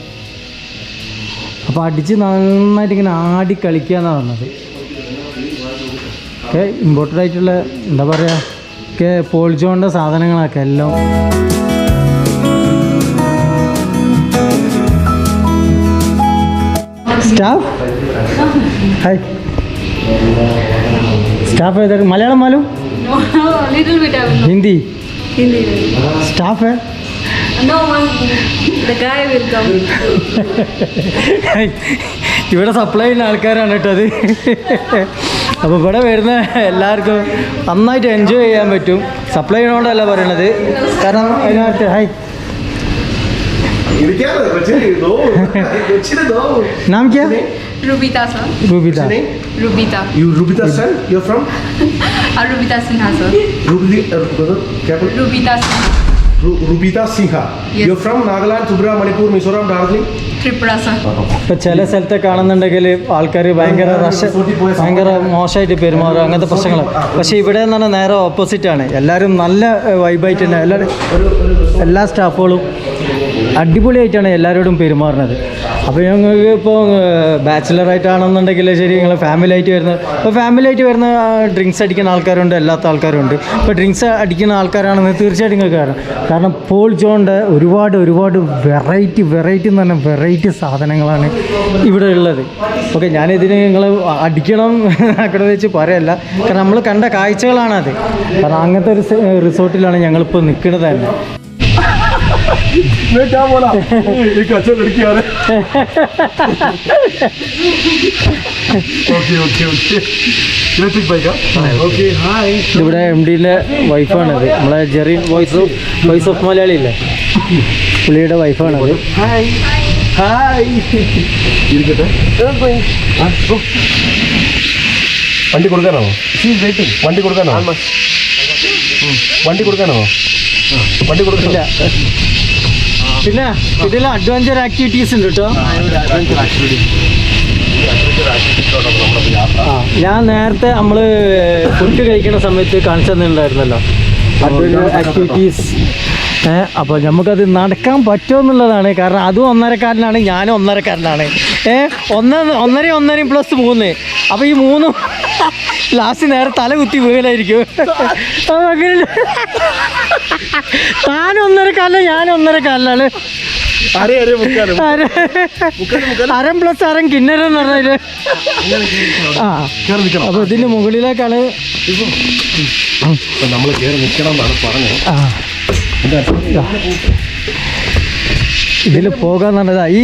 അപ്പോൾ അടിച്ച് നന്നായിട്ട് ഇങ്ങനെ ആടി കളിക്കുക എന്നാണ് പറഞ്ഞത്. ഒക്കെ ഇമ്പോർട്ടൻ്റ് ആയിട്ടുള്ള എന്താ പറയുക ഒക്കെ പോളിജോണിൻ്റെ സാധനങ്ങളൊക്കെ എല്ലാം. സ്റ്റാഫ് ഹായ്, സ്റ്റാഫ് ഏതൊക്കെ? മലയാളം മാലും? No, little bit I will know. Hindi? Hindi. Staff No one. The guy will come. ഇവിടെ സപ്ലൈ ചെയ്യുന്ന ആൾക്കാരാണ് കേട്ടോ അത്. അപ്പോൾ ഇവിടെ വരുന്ന എല്ലാവർക്കും നന്നായിട്ട് എൻജോയ് ചെയ്യാൻ പറ്റും. സപ്ലൈ ചെയ്യണോണ്ടല്ല പറയണത്, കാരണം അതിനകത്ത് ഹായ്. നാം ക്യാ? Rubita sir. Rubita. Rubita. You Rubita son? You're from? Rubita Sinha sir. Rubita Sinha. Rubita Singha. Yes. You're from Nagaland, Tripura, Manipur, Mizoram, Darjeeling? Tripura sir. ഇപ്പോൾ ചില സ്ഥലത്ത് കാണുന്നുണ്ടെങ്കിൽ ആൾക്കാർ ഭയങ്കര ഭയങ്കര മോശമായിട്ട് പെരുമാറും, അങ്ങനത്തെ പ്രശ്നങ്ങൾ. പക്ഷേ ഇവിടെ എന്ന് പറഞ്ഞാൽ നേരെ ഓപ്പോസിറ്റാണ്. എല്ലാവരും നല്ല വൈബായിട്ട് തന്നെ എല്ലാ സ്റ്റാഫുകളും അടിപൊളിയായിട്ടാണ് എല്ലാവരോടും പെരുമാറുന്നത്. അപ്പോൾ ഞങ്ങൾക്ക് ഇപ്പോൾ ബാച്ചിലറായിട്ടാണെന്നുണ്ടെങ്കിൽ ശരി, നിങ്ങൾ ഫാമിലി ആയിട്ട് ഇപ്പോൾ ഫാമിലി ആയിട്ട് വരുന്ന ഡ്രിങ്ക്സ് അടിക്കുന്ന ആൾക്കാരുണ്ട്, അല്ലാത്ത ആൾക്കാരുണ്ട്. ഇപ്പോൾ ഡ്രിങ്ക്സ് അടിക്കുന്ന ആൾക്കാരാണെന്ന് തീർച്ചയായിട്ടും നിങ്ങൾക്ക് കാരണം പോൾ ജോണിൻ്റെ ഒരുപാട് വെറൈറ്റി എന്ന് പറഞ്ഞാൽ വെറൈറ്റി സാധനങ്ങളാണ് ഇവിടെ ഉള്ളത്. ഓക്കെ, ഞാനിതിന് നിങ്ങൾ അടിക്കണം ആക്കണമെന്ന് വെച്ച് പറയല്ല, കാരണം നമ്മൾ കണ്ട കാഴ്ചകളാണത്. കാരണം അങ്ങനത്തെ ഒരു റിസോർട്ടിലാണ് ഞങ്ങളിപ്പോൾ നിൽക്കുന്നത് തന്നെ. मैं क्या बोला? एक अच्छा लड़की आ रहा है. Okay electric bike. Okay hi. ഇവിടെ എം ഡിൻ്റെ വൈഫാണത്, നമ്മളെ ജെറിൻ വോയിസ് ഓഫ് മലയാളി ഇല്ലേ, പുള്ളിയുടെ വൈഫാണത്. Hi hi. ഇരിക്കട്ടെ. വണ്ടി കൊടുക്കാനാണോ? വണ്ടി കൊടുക്കാനാണോ? വണ്ടി കൊടുക്കാനാണോ? വണ്ടി കൊടുക്കില്ല. പിന്നെ ഇതിൽ അഡ്വഞ്ചർ ആക്ടിവിറ്റീസ് ഉണ്ട് കേട്ടോ. ഞാൻ നേരത്തെ നമ്മൾ ഫുഡ് കഴിക്കുന്ന സമയത്ത് കാണിച്ചു തന്നിട്ടുണ്ടായിരുന്നല്ലോ അഡ്വഞ്ചർ ആക്ടിവിറ്റീസ്. അപ്പോൾ നമുക്കത് നടക്കാൻ പറ്റുമോ എന്നുള്ളതാണ്. കാരണം അതും 1.25-നാണ്, ഞാനും 1.25-നാണ്. 1.5 + 3. അപ്പോൾ ഈ 3 ലാസ്റ്റ് നേരെ തല കുത്തി വീഴലായിരിക്കും. അങ്ങനെ താൻ 1.25, ഞാൻ 1.25-നാണ്. അരം പ്ലസ് അരം കിന്നരെന്ന് പറഞ്ഞാല്. അപ്പോൾ ഇതിൻ്റെ മുകളിലേക്കാണ് നമ്മൾ കയറി നിൽക്കണം എന്നാണ് പറഞ്ഞത്. ഇതിൽ പോകാൻ പറഞ്ഞതാ. ഈ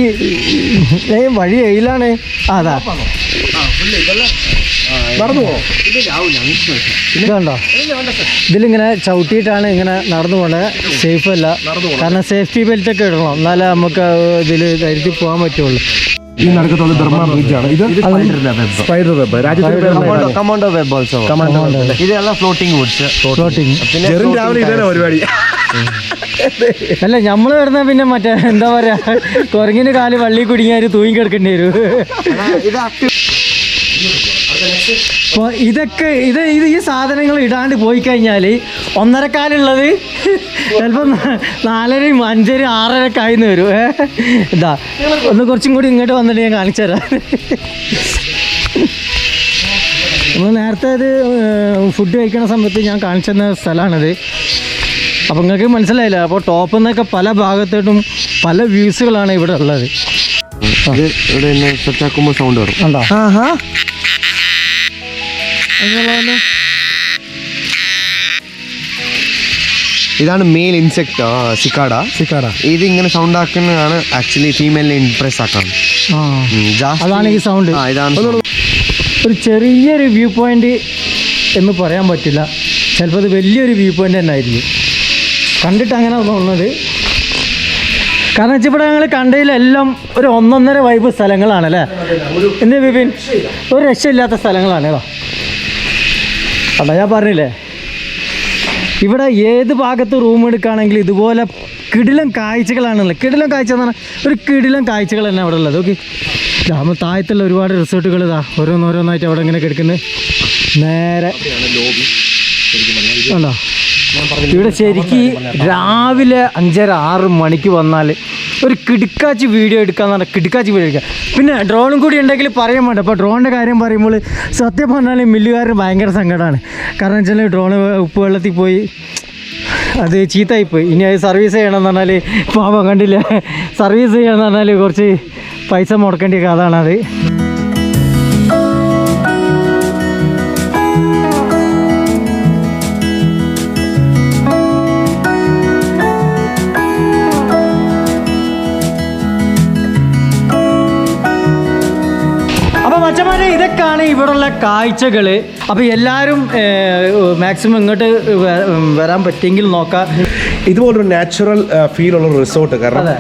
വഴി എയിലാണ്. അതാ നടന്നു പോകണം. ഇതുണ്ടോ, ഇതിലിങ്ങനെ ചവിട്ടിയിട്ടാണ് ഇങ്ങനെ നടന്നു പോകണത്. സേഫ് അല്ല, കാരണം സേഫ്റ്റി ബെൽറ്റ് ഒക്കെ ഇടണം, എന്നാലേ നമുക്ക് ഇതിൽ ധൈര്യത്തിൽ പോകാൻ പറ്റുള്ളൂ. ഈ നടക്കത്തുള്ള ധർമ്മ ബ്രിഡ്ജാണ് ഇത്. Spider web commando web also. ഇതെല്ലാം ഫ്ലോട്ടിംഗ് വുഡ്സ്. ഫ്ലോട്ടിങ് രാവിലെ ഇതന്നെ പരിപാടി. അല്ല, നമ്മൾ വരുന്ന പിന്നെ മറ്റേ എന്താ പറയാ, കുരങ്ങിന് കാല് വള്ളി കുടുങ്ങിയാൽ തൂങ്ങി കിടക്കേണ്ടി വരും. അപ്പോൾ ഇതൊക്കെ ഈ സാധനങ്ങൾ ഇടാണ്ട് പോയി കഴിഞ്ഞാൽ 1.25 ചിലപ്പോൾ 4:30, 5:00, 6:00 ആയിന്ന് വരും. ഇതാ ഒന്ന് കുറച്ചും കൂടി ഇങ്ങോട്ട് വന്നിട്ട് ഞാൻ കാണിച്ചു തരാം. നമ്മൾ നേരത്തെ ഇത് ഫുഡ് കഴിക്കുന്ന സമയത്ത് ഞാൻ കാണിച്ചു തന്ന സ്ഥലമാണിത്. അപ്പോൾ നിങ്ങൾക്ക് മനസ്സിലായില്ല. അപ്പോൾ ടോപ്പിൽ നിന്നൊക്കെ പല ഭാഗത്തോട്ടും പല വ്യൂസുകളാണ് ഇവിടെ ഉള്ളത്. ഇവിടെ സെറ്റാക്കുമ്പോൾ സൗണ്ട് വരും. ഉണ്ടോ? ഇതാണ് മെയിൽ ഇൻസെക്ട് സിക്കാഡ. ഇത് ഇങ്ങനെ സൗണ്ട് ആക്കുന്നതാണ് ആക്ച്വലി ഫീമെയിലിനെ ഇംപ്രസ് ആക്കാൻ. അതാണ് ഈ സൗണ്ട്. ഇതാണ് ഒരു ചെറിയൊരു വ്യൂ പോയിന്റ് എന്ന് പറയാൻ പറ്റില്ല, ചിലപ്പോൾ അത് വലിയൊരു വ്യൂ പോയിന്റ് തന്നെ ആയിരിക്കും. കണ്ടിട്ട് അങ്ങനെ തോന്നുന്നത്. കാരണം വെച്ചാൽ ഇവിടെ ഞങ്ങൾ കണ്ടതിലെല്ലാം ഒരു 1.5 വൈബ് സ്ഥലങ്ങളാണല്ലേ എന്ത് ബിപിൻ? ഒരു രക്ഷയില്ലാത്ത സ്ഥലങ്ങളാണ് കേട്ടോ. അതാ ഞാൻ പറഞ്ഞില്ലേ, ഇവിടെ ഏത് ഭാഗത്ത് റൂം എടുക്കുകയാണെങ്കിൽ ഇതുപോലെ കിടിലം കാഴ്ചകളാണുള്ളത്. കിടിലം കാഴ്ച എന്ന് പറഞ്ഞാൽ ഒരു കിടിലം കാഴ്ചകൾ തന്നെ അവിടെ ഉള്ളത്. ഓക്കെ, നമ്മൾ താഴത്തുള്ള ഒരുപാട് റിസോർട്ടുകൾ ഇതാ ഓരോന്നോരോന്നായിട്ട് അവിടെ ഇങ്ങനെ കിടക്കുന്നത്. നേരെ ഉണ്ടോ ഇവിടെ ശരിക്കും രാവിലെ 5:30-6 മണിക്ക് വന്നാൽ ഒരു കിടുക്കാച്ചി വീഡിയോ എടുക്കാന്ന് പറഞ്ഞാൽ കിടുക്കാച്ചി വീഡിയോ എടുക്കുക. പിന്നെ ഡ്രോണും കൂടി ഉണ്ടെങ്കിൽ പറയാൻ വേണ്ട. അപ്പോൾ ഡ്രോണിൻ്റെ കാര്യം പറയുമ്പോൾ സത്യം പറഞ്ഞാൽ മില്ലുകാരന് ഭയങ്കര സങ്കടമാണ്. കാരണം വെച്ചാൽ ഡ്രോണ് ഉപ്പ് വെള്ളത്തിൽ പോയി അത് ചീത്തയായിപ്പോയി. ഇനി അത് സർവീസ് ചെയ്യണമെന്ന് പറഞ്ഞാൽ പാവം കണ്ടില്ല, സർവീസ് ചെയ്യണമെന്ന് പറഞ്ഞാൽ കുറച്ച് പൈസ മുടക്കേണ്ട കഥയാണത്. മച്ചമാരെ ഇതൊക്കെയാണ് ഇവിടെയുള്ള കാഴ്ചകൾ. അപ്പോൾ എല്ലാവരും മാക്സിമം ഇങ്ങോട്ട് വരാൻ പറ്റിയെങ്കിൽ നോക്കാം. ഇതുപോലൊരു നാച്ചുറൽ ഫീലുള്ള റിസോർട്ട്. കാരണം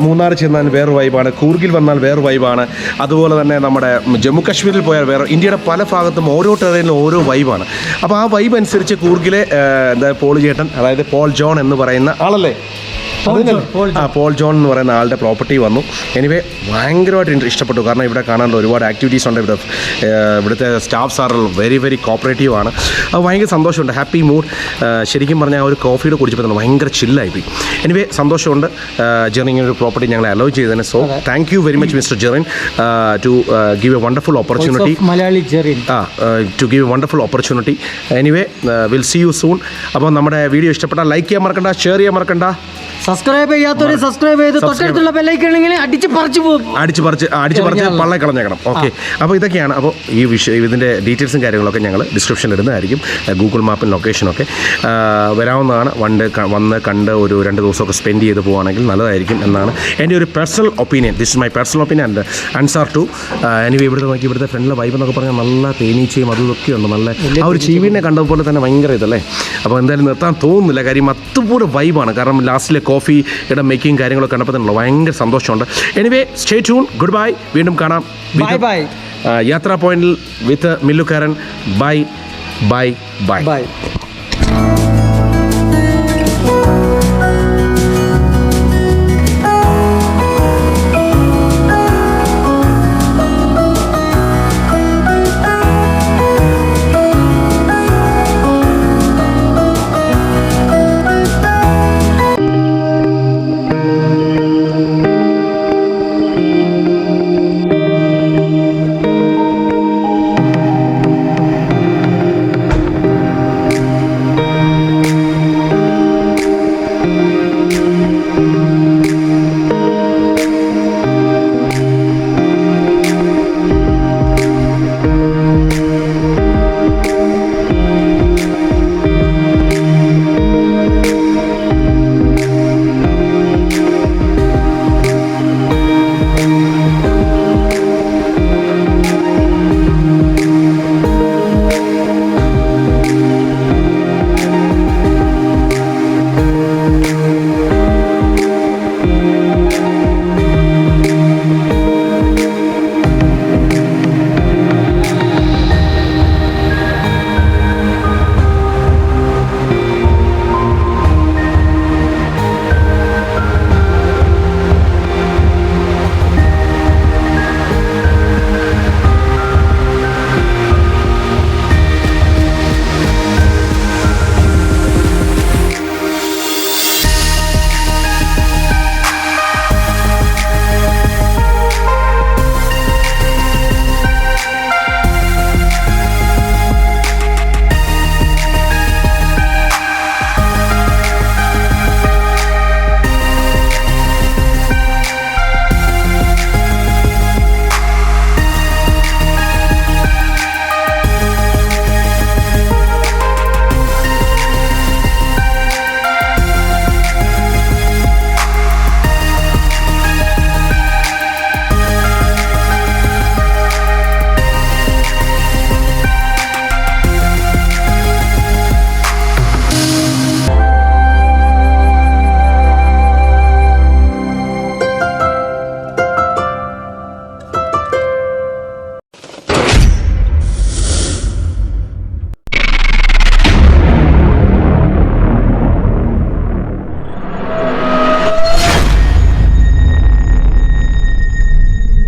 മൂന്നാർ ചെന്നാൽ വേറെ വൈബാണ്, കൂർഗിൽ വന്നാൽ വേറെ വൈബാണ്, അതുപോലെ തന്നെ നമ്മുടെ ജമ്മു കാശ്മീരിൽ പോയാൽ വേറെ, ഇന്ത്യയുടെ പല ഭാഗത്തും ഓരോ ടെറേനിലും ഓരോ വൈബാണ്. അപ്പോൾ ആ വൈബ് അനുസരിച്ച് കൂർഗിലെ പോൾ ചേട്ടൻ, അതായത് പോൾ ജോൺ എന്ന് പറയുന്ന ആളല്ലേ, പോൾ ജോൺ എന്ന് പറയുന്ന ആളുടെ പ്രോപ്പർട്ടി വന്നു. എനിവേ ഭയങ്കരമായിട്ട് ഇഷ്ടപ്പെട്ടു. കാരണം ഇവിടെ കാണാനുള്ള ഒരുപാട് ആക്ടിവിറ്റീസ് ഉണ്ട്. ഇവിടുത്തെ staffs are very very cooperative ആണ്. അത് ഭയങ്കര സന്തോഷമുണ്ട്, ഹാപ്പി മൂഡ്. ശരിക്കും പറഞ്ഞാൽ ആ ഒരു കോഫിയുടെ കുടിച്ചപ്പോൾ തന്നെ ഭയങ്കര ചില്ലായിപ്പോയി. എനിവേ സന്തോഷമുണ്ട് ജെറിൻ ഇങ്ങനെ ഒരു പ്രോപ്പർട്ടി ഞങ്ങളെ അലോ ചെയ്തതിന്. So thank you very much mister Jerin to give a wonderful opportunity. Malayali Jerin to give a wonderful opportunity. Anyway will see you soon. അപ്പോൾ നമ്മുടെ വീഡിയോ ഇഷ്ടപ്പെട്ടാൽ ലൈക്ക് ചെയ്യാൻ മറക്കണ്ട, ഷെയർ ചെയ്യാൻ മറക്കണ്ട, സബ്സ്ക്രൈബ് ചെയ്യാത്തവരെ സബ്സ്ക്രൈബ് ചെയ്ത് തൊട്ടടുത്തുള്ള ബെല്ലൈക്കൺ ഇങ്ങനെ അടിച്ച് പറിച്ച് പള്ളേ കളഞ്ഞേക്കണം. ഓക്കെ, അപ്പോൾ ഇതൊക്കെയാണ്. അപ്പോൾ ഈ ഇതിൻ്റെ ഡീറ്റെയിൽസും കാര്യങ്ങളൊക്കെ ഞങ്ങൾ ഡിസ്ക്രിപ്ഷനിൽ ഇടുന്നതായിരിക്കും. ഗൂഗിൾ മാപ്പും ലൊക്കേഷനൊക്കെ വരാവുന്നതാണ്. വന്ന് കണ്ട് ഒരു 2 ദിവസമൊക്കെ സ്പെൻഡ് ചെയ്ത് പോവുകയാണെങ്കിൽ നല്ലതായിരിക്കും എന്നാണ് എൻ്റെ ഒരു personal opinion. This is my personal opinion and answer to anyway. ഇവിടുത്തെ നോക്കി, ഇവിടുത്തെ ഫ്രണ്ടിലെ വൈബ് എന്നൊക്കെ പറഞ്ഞാൽ നല്ല തേനീച്ചയും അതും ഇതൊക്കെ ഉണ്ട്. നല്ല ആ ഒരു ചീവിനെ കണ്ടതുപോലെ തന്നെ ഭയങ്കര ഇതല്ലേ. അപ്പോൾ എന്തായാലും നിർത്താൻ തോന്നുന്നില്ല, കാര്യം അതുപോലെ വൈബാണ്. കാരണം ലാസ്റ്റിലെ കോഫിയുടെ മേക്കിങ് കാര്യങ്ങളൊക്കെ കണ്ടപ്പോൾ തന്നെ ഭയങ്കര സന്തോഷമുണ്ട്. Anyway stay tune, good bye, വീണ്ടും കാണാം. ബൈ. യാത്രാ പോയിന്റിൽ വിത്ത് മില്ലുകാരൻ. Bye bye by.